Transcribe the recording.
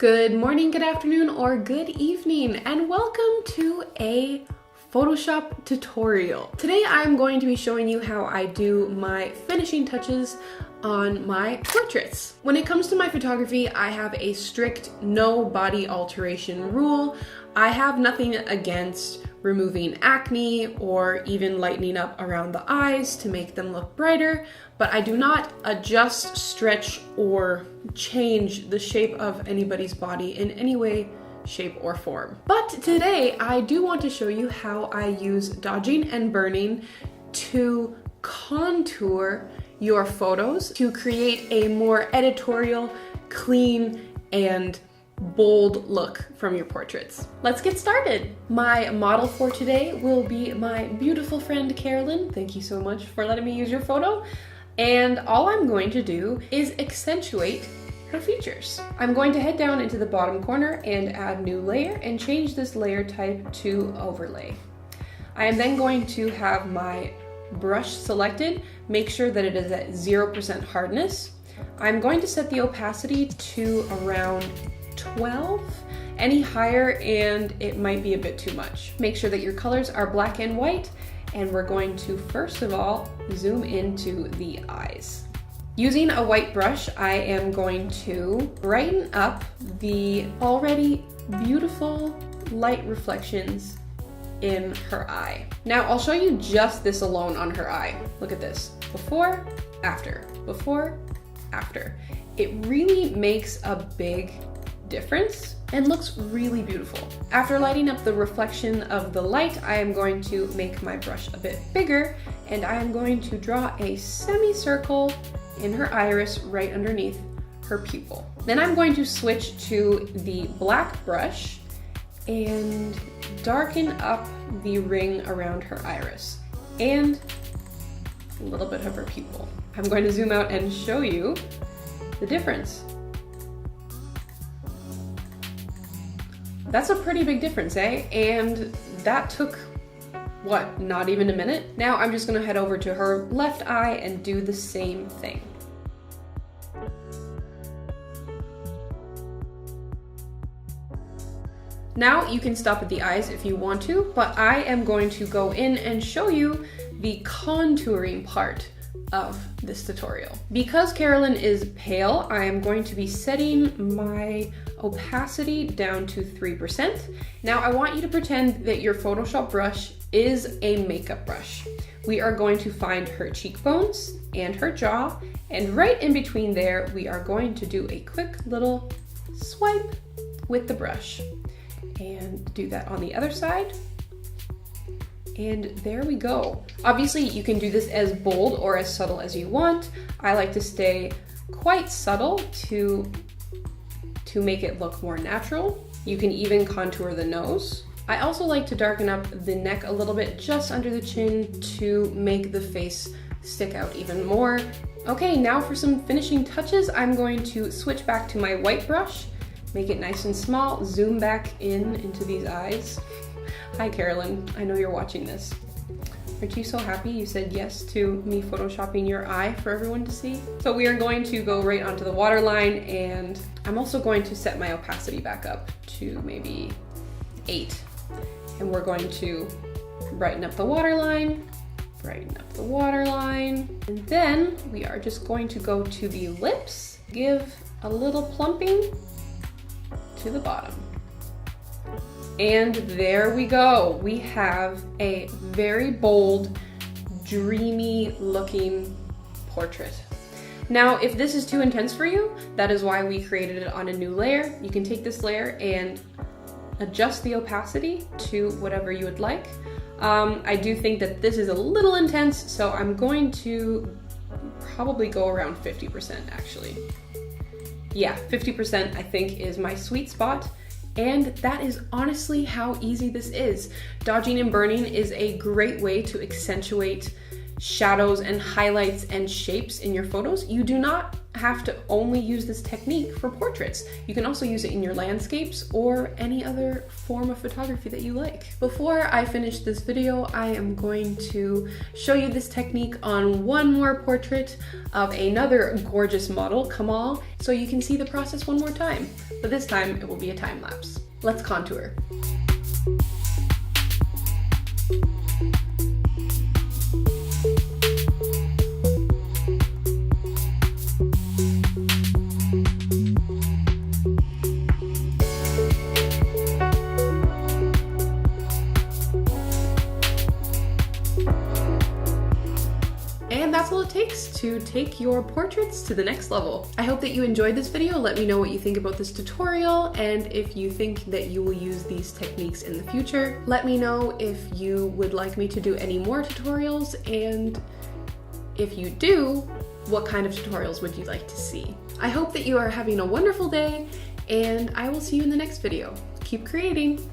Good morning, good afternoon, or good evening, and welcome to a Photoshop tutorial. Today I'm going to be showing you how I do my finishing touches on my portraits. When it comes to my photography, I have a strict no body alteration rule. I have nothing against removing acne or even lightening up around the eyes to make them look brighter, but I do not adjust, stretch, or change the shape of anybody's body in any way, shape, or form. But today I do want to show you how I use dodging and burning to contour your photos to create a more editorial, clean, and bold look from your portraits. Let's get started. My model for today will be my beautiful friend Carolyn. Thank you so much for letting me use your photo. And all I'm going to do is accentuate her features. I'm going to head down into the bottom corner and add new layer and change this layer type to overlay. I am then going to have my brush selected, make sure that it is at 0% hardness. I'm going to set the opacity to around 12. Any higher and it might be a bit too much. Make sure that your colors are black and white, and we're going to first of all zoom into the eyes. Using a white brush, I am going to brighten up the already beautiful light reflections in her eye. Now I'll show you just this alone on her eye. Look at this. Before, after, before, after. It really makes a big difference and looks really beautiful. After lighting up the reflection of the light, I am going to make my brush a bit bigger, and I am going to draw a semicircle in her iris right underneath her pupil. Then I'm going to switch to the black brush and darken up the ring around her iris and a little bit of her pupil. I'm going to zoom out and show you the difference. That's a pretty big difference, eh? And that took, what, not even a minute? Now I'm just gonna head over to her left eye and do the same thing. Now you can stop at the eyes if you want to, but I am going to go in and show you the contouring part of this tutorial. Because Carolyn is pale, I am going to be setting my opacity down to 3%. Now I want you to pretend that your Photoshop brush is a makeup brush. We are going to find her cheekbones and her jaw, and right in between there, we are going to do a quick little swipe with the brush. And do that on the other side. And there we go. Obviously, you can do this as bold or as subtle as you want. I like to stay quite subtle to make it look more natural. You can even contour the nose. I also like to darken up the neck a little bit just under the chin to make the face stick out even more. Okay, now for some finishing touches, I'm going to switch back to my white brush, make it nice and small, zoom back into these eyes. Hi Carolyn, I know you're watching this. Aren't you so happy you said yes to me photoshopping your eye for everyone to see? So we are going to go right onto the waterline, and I'm also going to set my opacity back up to maybe 8. And we're going to brighten up the waterline, and then we are just going to go to the lips, give a little plumping to the bottom. And there we go. We have a very bold, dreamy looking portrait. Now, if this is too intense for you, that is why we created it on a new layer. You can take this layer and adjust the opacity to whatever you would like. I do think that this is a little intense, so I'm going to probably go around 50% actually. Yeah, 50% I think is my sweet spot. And that is honestly how easy this is. Dodging and burning is a great way to accentuate shadows and highlights and shapes in your photos, you do not have to only use this technique for portraits. You can also use it in your landscapes or any other form of photography that you like. Before I finish this video, I am going to show you this technique on one more portrait of another gorgeous model, Kamal, so you can see the process one more time. But this time it will be a time lapse. Let's contour. And that's all it takes to take your portraits to the next level. I hope that you enjoyed this video. Let me know what you think about this tutorial, and if you think that you will use these techniques in the future. Let me know if you would like me to do any more tutorials, and if you do, what kind of tutorials would you like to see? I hope that you are having a wonderful day, and I will see you in the next video. Keep creating!